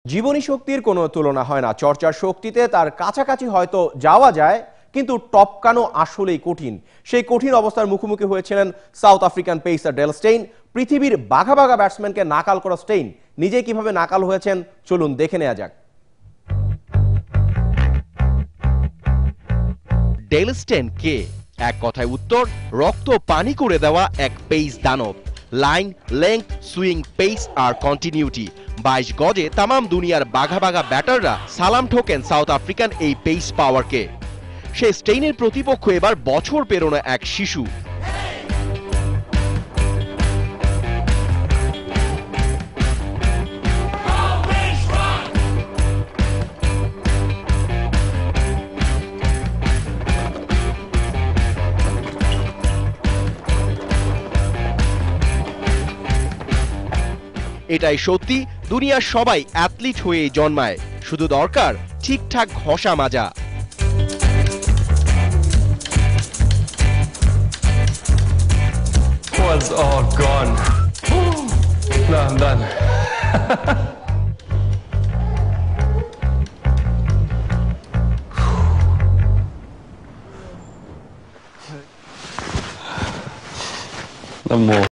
জীবনী শক্তির কোনো তুলনা হয় না। চর্চার শক্তিতে তার কাছাকাছি হয়তো যাওয়া যায়, কিন্তু টপকানো আসলেই কঠিন। সেই কঠিন অবস্থার মুখোমুখি হয়েছিলেন South African pacer Dale Steyn. পৃথিবীর বাঘা বাঘা ব্যাটসম্যানকে নাকাল করা স্টেইন নিজে কিভাবে নাকাল হয়েছেন চলুন দেখে নেওয়া যাক। ডেল স্টেইন কে? এক কথায় উত্তর, রক্ত পানি করে দেওয়া এক পেস দানব। লাইন, লেংথ, সুইং, পেস আর কন্টিনিউটি, 22 গজে তামাম দুনিয়ার বাঘা বাঘা ব্যাটাররা সালাম ঠোকেন সাউথ আফ্রিকান এই পেস পাওয়ারকে। সে স্টেইনের প্রতিপক্ষ এবার বছর পেরোনো এক শিশু। এটাই সত্যি, দুনিয়ার সবাই অ্যাথলিট হয়েই জন্মায়, শুধু দরকার ঠিকঠাক ঘষা মাজা। Was all gone. No, I'm done. No more.